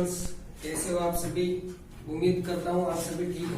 Students, कैसे हो आप सभी। उम्मीद करता हूँ आप सभी ठीक हो।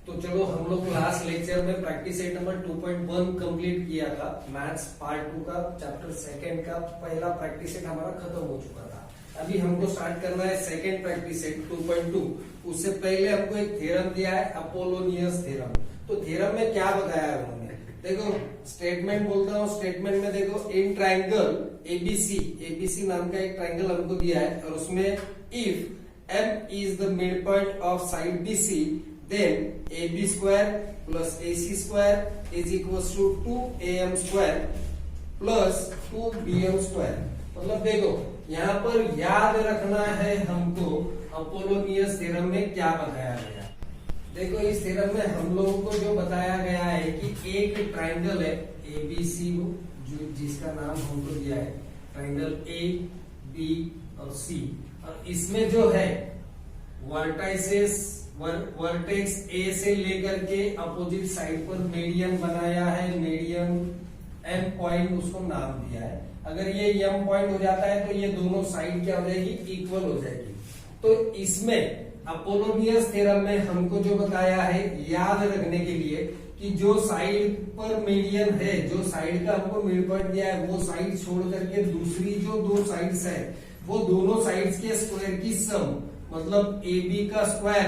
तो चलो हम लोग लास्ट लेक्चर में प्रैक्टिस सेट नंबर 2.1 कंप्लीट किया था। मैथ्स पार्ट 2 का चैप्टर सेकंड का पहला प्रैक्टिस सेट हमारा खत्म हो चुका था। अभी हमको स्टार्ट करना है सेकंड प्रैक्टिस सेट 2.2। उससे पहले हमको एक थ्योरम दिया है, अपोलोनियस थ्योरम। तो थ्योरम में क्या बताया है उन्होंने, देखो स्टेटमेंट बोलता हूँ। स्टेटमेंट में देखो, इन ट्राइंगल एबीसी नाम का एक ट्राइंगल हमको दिया है और उसमें if M is the mid point of side BC then AB square plus AC square is equals to 2AM square plus 2BM square। मतलब देखो यहाँ पर याद रखना है हमको अपोलोनियस थ्योरम में क्या बताया गया। देखो इस थ्योरम में हम लोगों को जो बताया गया है कि एक ट्राइंगल है ABC जिसका नाम हमको दिया है ट्राइंगल A, B और C, और इसमें जो है वर्टेक्स ए से लेकर के अपोजिट साइड पर मीडियन बनाया है। मीडियन एम पॉइंट उसको नाम दिया है। अगर ये एम पॉइंट हो जाता है तो ये दोनों साइड क्या हो जाएगी, इक्वल हो जाएगी। तो इसमें अपोलोनियस थ्योरम में हमको जो बताया है याद रखने के लिए कि जो साइड पर मीडियन है, जो साइड का हमको मिड पॉइंट दिया है, वो साइड छोड़ करके दूसरी जो दो साइड्स है वो दोनों साइड्स के स्क्वायर की सम, मतलब AB का स्क्वायर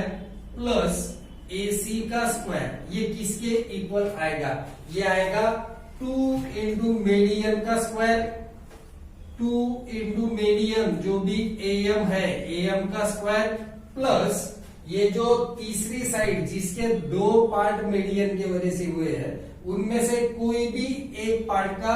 प्लस AC का स्क्वायर, ये किसके इक्वल आएगा, ये आएगा 2 इंटू मीडियन का स्क्वायर, 2 इंटू मीडियन जो भी AM है AM का स्क्वायर, प्लस ये जो तीसरी साइड जिसके दो पार्ट मीडियन के वजह से हुए हैं उनमें से कोई भी एक पार्ट का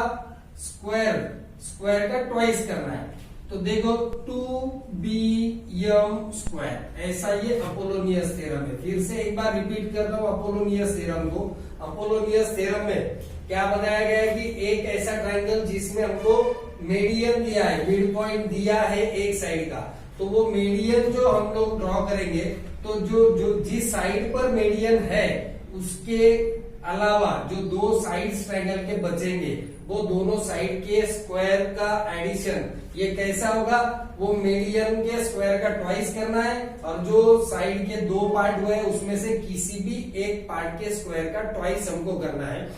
स्क्वायर का ट्वाइस करना है। तो देखो 2BM स्क्वायर, ऐसा ये अपोलोनियस थ्योरम है। फिर से एक बार रिपीट कर रहा हूं अपोलोनियस थ्योरम को। अपोलोनियस थ्योरम में क्या बताया गया है कि एक ऐसा ट्राइंगल जिसमें हमको मीडियन दिया है, मिड पॉइंट दिया है एक साइड का, तो वो मीडियन जो हम लोग ड्रॉ करेंगे तो जो जिस साइड पर मीडियन है उसके अलावा जो दो साइड्स ट्राइंगल के बचेंगे वो दोनों साइड के स्क्वायर का एडिशन, ये कैसा होगा, वो मीडियन के स्क्वायर का ट्वाइस करना है और जो साइड के दो पार्ट हुए उसमें से किसी भी एक पार्ट के स्क्वायर का ट्वाइस हमको करना है।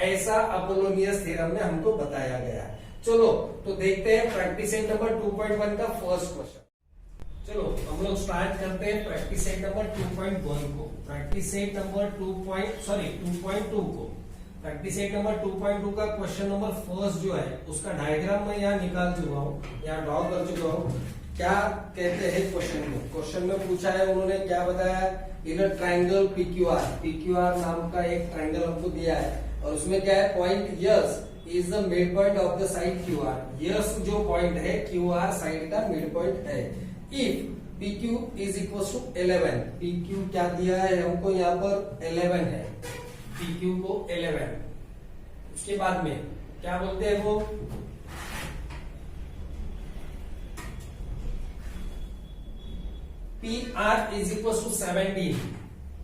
ऐसा अपोलोनियस थ्योरम में हमको बताया गया है। चलो तो देखते हैं प्रैक्टिस सेट नंबर 2.1 का फर्स्ट क्वेश्चन। चलो हम लोग स्टार्ट करते हैं प्रैक्टिस सेट नंबर 2.1 को। प्रैक्टिस सेट नंबर 2.2 को प्रैक्टिस सेट नंबर 2.2 का क्वेश्चन नंबर फर्स्ट जो है उसका डायग्राम मैं यहाँ निकाल चुका हूँ, यहाँ ड्रॉ कर चुका हूँ। क्या कहते हैं क्वेश्चन में पूछा है उन्होंने, क्या बताया, इन ट्राइंगल PQR नाम का एक ट्राइंगल हमको दिया है और उसमें क्या है, point S is the mid point of the side QR। S जो पॉइंट है QR साइड का मिड पॉइंट है। If PQ is equal to 11, PQ क्या दिया है हमको, यहाँ पर 11 है, PQ को 11। उसके बाद में क्या बोलते हैं वो, PR is equal to 17,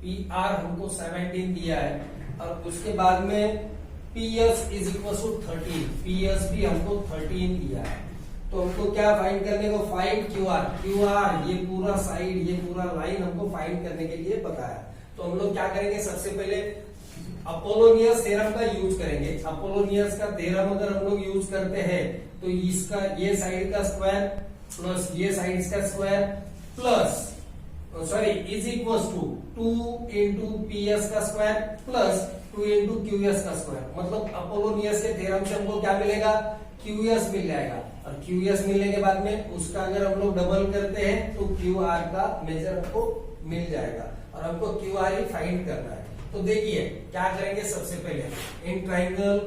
PR हमको 17 दिया है और उसके बाद में PS is equal to 13, PS भी हमको 13 दिया है। तो हमको क्या फाइंड करने को, फाइंड QR, ये पूरा साइड, ये पूरा लाइन हमको फाइंड करने के लिए बताया। तो हम लोग क्या करेंगे, सबसे पहले अपोलोनियस थ्योरम का यूज करेंगे। अपोलोनियस का थ्योरम अगर हम लोग यूज करते हैं तो इसका ये साइड का स्क्वायर प्लस ये साइड का square plus is equal to 2 into PS का स्क्वायर प्लस 2 इंटू QS का स्क्वायर। मतलब अपोलोनियस के थ्योरम से हमको क्या मिलेगा, QS मिल जाएगा और QS मिलने के बाद में उसका अगर हम लोग डबल करते हैं तो QR का मेजर हमको मिल जाएगा और हमको QR ही फाइंड करना है। तो देखिए क्या करेंगे, सबसे पहले इन ट्राइंगल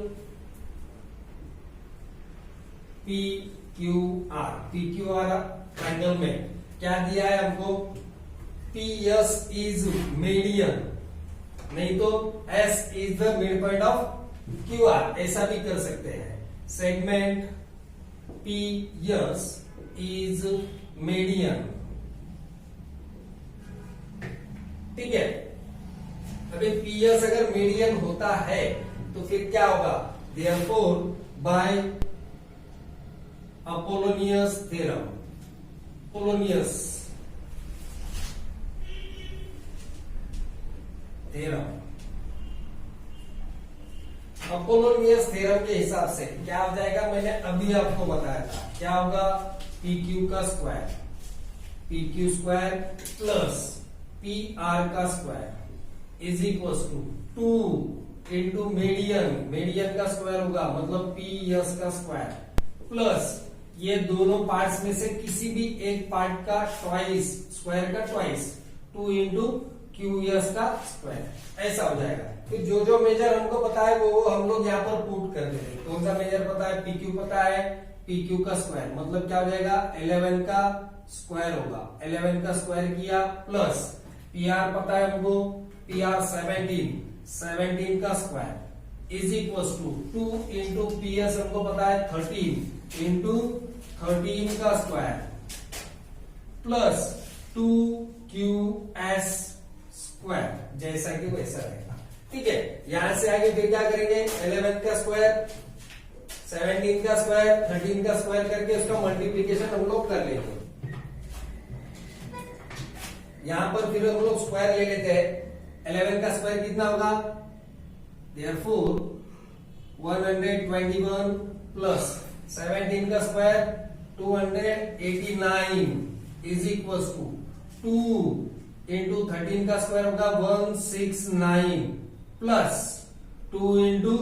PQR ट्राइंगल में क्या दिया है हमको, PS इज मीडियन, नहीं तो S is the mid point of QR, ऐसा भी कर सकते हैं। सेगमेंट PS इज मीडियन, ठीक है। अभी PS अगर मीडियन होता है तो फिर क्या होगा, therefore by Apollonius theorem, Polonius theorem. Apollonius theorem के हिसाब से क्या हो जाएगा, मैंने अभी आपको बताया था, क्या होगा, पी क्यू का square, P Q square plus P R का square is equal to 2 into median, median का स्क्वायर होगा मतलब पी एस का स्क्वायर, प्लस ये दोनों पार्ट्स में से किसी भी एक पार्ट का ट्वाइस, स्क्वायर का ट्वाइस, 2 इंटू क्यू एस का स्क्वायर, ऐसा हो जाएगा। फिर जो जो मेजर हमको पता है वो हम लोग यहाँ पर पुट कर देंगे। कौन सा मेजर पता है, पी क्यू पता है, पी क्यू का स्क्वायर मतलब क्या हो जाएगा, 11 का स्क्वायर होगा, 11 का स्क्वायर किया, प्लस पी आर पता है हमको, पी आर 17, 17 का square is equal to 2 into P S हमको पता है 13 इंटू 13 का square plus 2 Q S square, जैसा कि वैसा रहेगा। ठीक है, यहां से आगे फिर क्या करेंगे, 11 का स्क्वायर, 17 का स्क्वायर, 13 का स्क्वायर करके उसका मल्टीप्लीकेशन हम लोग कर लेंगे। यहां पर फिर हम लोग स्क्वायर ले लेते हैं, 11 का स्क्वायर कितना होगा, देयरफॉर 121 प्लस 17 का square 289 is equal to 2 into 13 का स्क्वायर होगा 169 प्लस 2 इंटू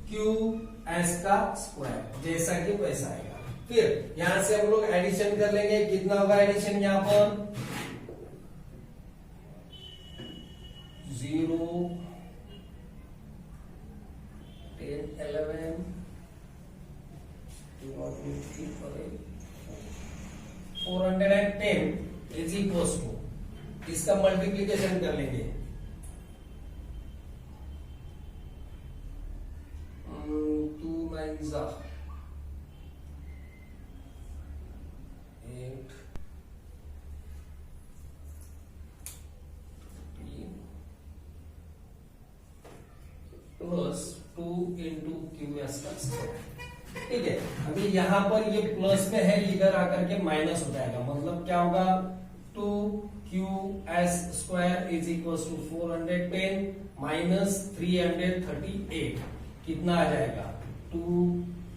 क्यू एस का स्क्वायर, जैसा कि वैसा आएगा। फिर यहां से हम लोग एडिशन कर लेंगे, कितना होगा एडिशन यहां पर 0 10 11 410 इज इक्वल टू, इसका मल्टीप्लीकेशन कर लेंगे, 2 9 8 प्लस 2 इंटू क्यू एस का स्क्वायर। ठीक है, अभी यहां पर ये प्लस में है, इधर आकर के माइनस हो जाएगा, मतलब क्या होगा 2 Q S square is equal to 410 minus 338, कितना आ जाएगा 2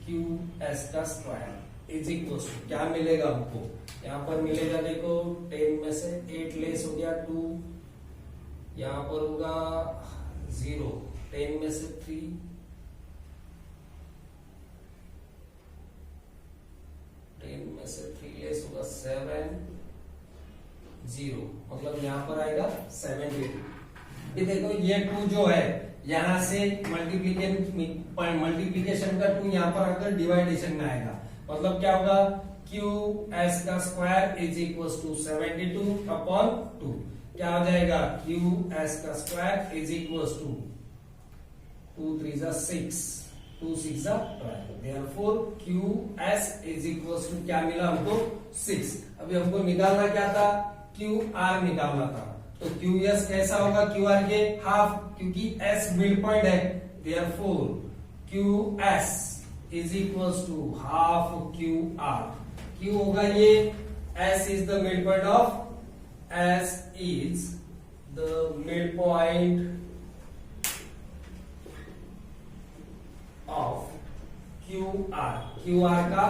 क्यू एस का स्क्वायर इज इक्वल टू, क्या मिलेगा हमको, यहां पर मिलेगा देखो 10 में से 8 लेस हो गया 2, यहां पर होगा 0, 10 में से 3, 10 में से 3 लेस होगा 7, 0, मतलब यहां पर आएगा 72। ये देखो ये 2 जो है यहां से मल्टीप्लीकेशन का 2 यहां पर आकर डिवाइडेशन में आएगा, मतलब क्या होगा क्यू एस का square is equal to 72 upon 2, क्या हो जाएगा क्यू एस का square is equal to 2 3 6, 2 6 12, therefore Q S is equal to क्या मिला हमको 6। अभी हमको निकालना क्या था, क्यू आर निकालना था, तो क्यू एस कैसा होगा, क्यू आर के हाफ, क्योंकि एस मिड पॉइंट है, therefore Q S is equal to half Q R, Q होगा ये, S is the mid point of, S is the mid point of Q R का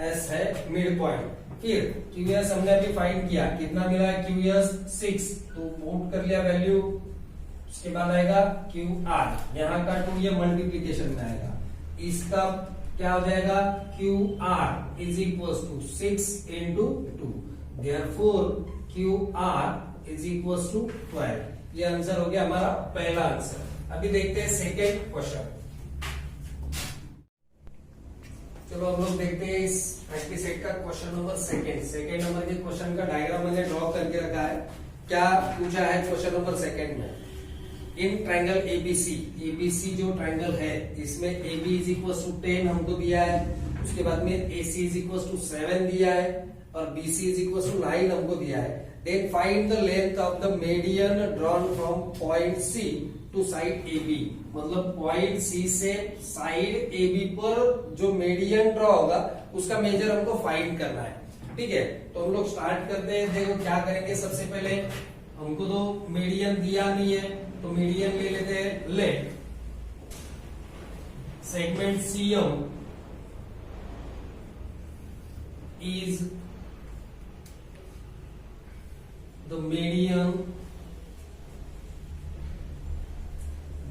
S है mid point. फिर Q S हमने अभी find किया, कितना मिला है क्यू एस 6, तो पुट कर लिया वैल्यू, उसके बाद आएगा क्यू आर, यहाँ का 2 ये मल्टीप्लीकेशन में आएगा, इसका क्या हो जाएगा Q R is equal to 6 into 2, therefore Q R is equal to 12। ये आंसर हो गया हमारा पहला आंसर। अभी देखते हैं सेकेंड क्वेश्चन। चलो हम लोग देखते हैं इस प्रैक्टिस सेट का क्वेश्चन नंबर सेकेंड नंबर के क्वेश्चन का डायग्राम मैंने ड्रॉ करके रखा है। क्या पूछा है क्वेश्चन नंबर सेकेंड में, इन ट्रायंगल एबीसी जो ट्रायंगल है इसमें AB इज इक्वल टू 10 हमको दिया है, उसके बाद में AC इज इक्वल टू 7 दिया है और BC इज इक्वल टू 9 हमको दिया है। Then find the length of the median drawn from point C to side AB, मतलब पॉइंट C से साइड AB पर जो मीडियन ड्रॉ होगा उसका मेजर हमको फाइंड करना है। ठीक है, तो हम लोग स्टार्ट करते हैं। देखो क्या करेंगे, सबसे पहले हमको तो मीडियन दिया नहीं है, तो मीडियन ले लेते हैं। Let segment CM is the median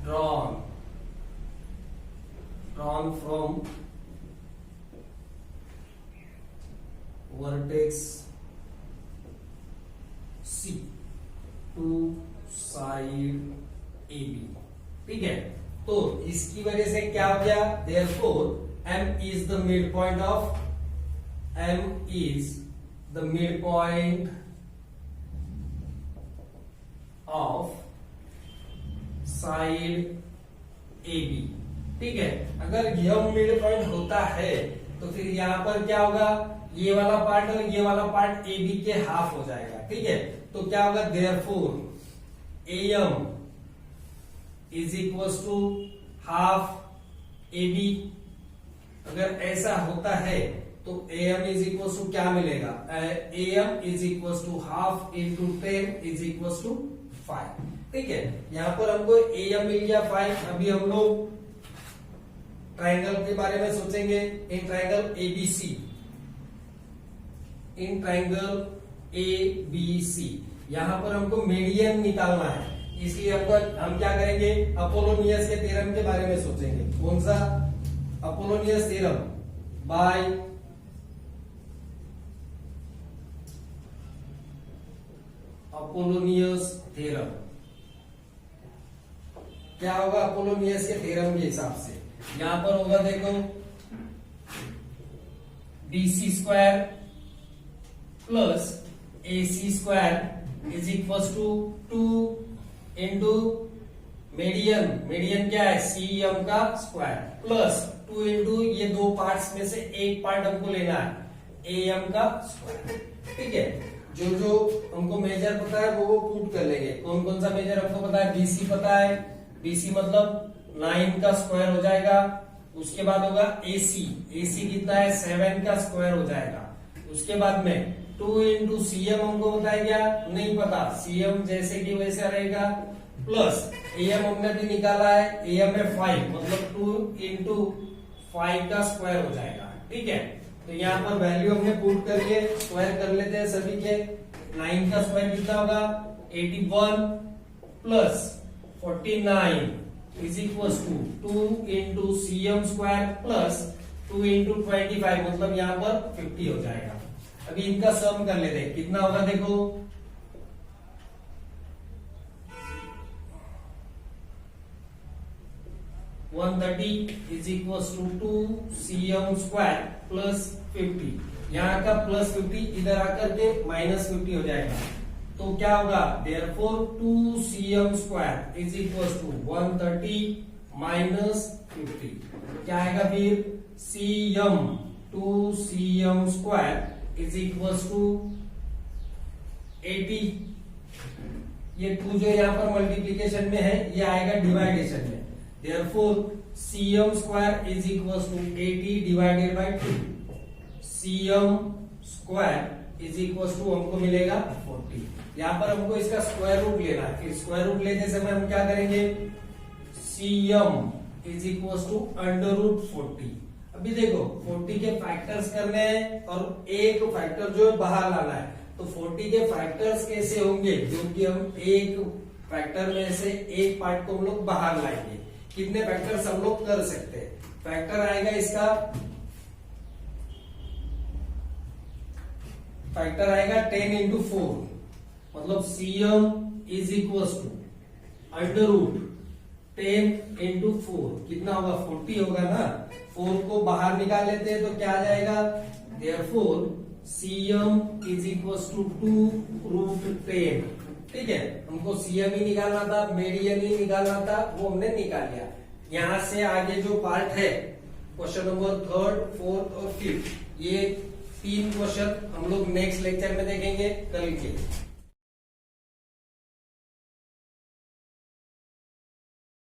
drawn from vertex C to side AB। ठीक है, तो इसकी वजह से क्या हो गया, therefore M is the midpoint of side AB। ठीक है, अगर यह मिड पॉइंट होता है तो फिर यहाँ पर क्या होगा, ये वाला पार्ट और ये वाला पार्ट AB के हाफ हो जाएगा। ठीक है, तो क्या होगा, therefore AM is equal to half AB। अगर ऐसा होता है तो AM इज इक्वल टू क्या मिलेगा, AM is equal to half into 10 is equal to 5। ठीक है, यहाँ पर हमको AM मिल गया 5। अभी हम लोग ट्राइंगल के बारे में सोचेंगे। In triangle ABC, in triangle ABC यहाँ पर हमको मीडियन निकालना है, इसलिए हम क्या करेंगे, अपोलोनियस के थ्योरम के बारे में सोचेंगे। कौन सा, Apollonius theorem by Apollonius theorem. क्या होगा अपोलोनियस के थ्योरम के हिसाब से, यहां पर होगा देखो BC square plus AC square is equal to 2 into median, median क्या है CM का स्क्वायर, प्लस 2 इंटू ये दो पार्ट्स में से एक पार्ट हमको लेना है AM का स्क्वायर। ठीक है, जो हमको मेजर पता है वो पुट कर लेंगे। कौन कौन सा मेजर हमको पता है, BC पता है, BC मतलब 9 का स्क्वायर हो जाएगा। उसके बाद होगा AC, AC कितना है 7 का स्क्वायर हो जाएगा। उसके बाद में 2 इंटू CM हमको पता है क्या, नहीं पता, CM जैसे कि वैसा रहेगा, प्लस AM हमने भी निकाला है, AM में 5 मतलब 2 इंटू 5 का स्क्वायर हो जाएगा। ठीक है, तो यहाँ पर वैल्यू हमने पुट करके स्क्वायर कर लेते हैं सभी के। 9 का स्क्वायर कितना होगा 81 plus 49 is equal to 2 into CM square plus 2 into 25 मतलब यहाँ पर 50 हो जाएगा। अभी इनका सम कर लेते हैं, कितना होगा देखो, is equal to 2 CM square plus 50, यहाँ का प्लस 50 इधर आकर के माइनस 50 हो जाएगा। तो क्या होगा, therefore 2 CM square is equal to 130 minus 50। क्या आएगा फिर, CM 2 CM square is equal to 80। ये 2 जो यहाँ पर मल्टीप्लीकेशन में है ये आएगा डिवाइडेशन में। Therefore, CM square is equals to 80 divided by 2. CM square is equals to हमको मिलेगा 40। यहाँ पर हमको इसका स्क्वायर रूट लेना है, फिर स्क्वायर रूट लेते समय हम क्या करेंगे, CM is equals to under root 40। अभी देखो 40 के फैक्टर्स करने हैं और एक फैक्टर जो है बाहर लाना है, तो 40 के फैक्टर्स कैसे होंगे, क्योंकि हम एक फैक्टर में से एक पार्ट को हम लोग बाहर लाएंगे। कितने फैक्टर्स हम लोग कर सकते हैं, फैक्टर आएगा इसका, फैक्टर आएगा 10 इंटू 4 मतलब CM is equal to under root 10 into 4 कितना होगा 40 होगा ना। 4 को बाहर निकाल लेते हैं तो क्या आ जाएगा, therefore CM is equal to 2 root 10। ठीक है, हमको CM ही निकालना था, मीडियन ही निकालना था, वो हमने निकाल लिया। यहां से आगे जो पार्ट है क्वेश्चन नंबर 3, 4 और 5, ये 3 क्वेश्चन हम लोग नेक्स्ट लेक्चर में देखेंगे कल के।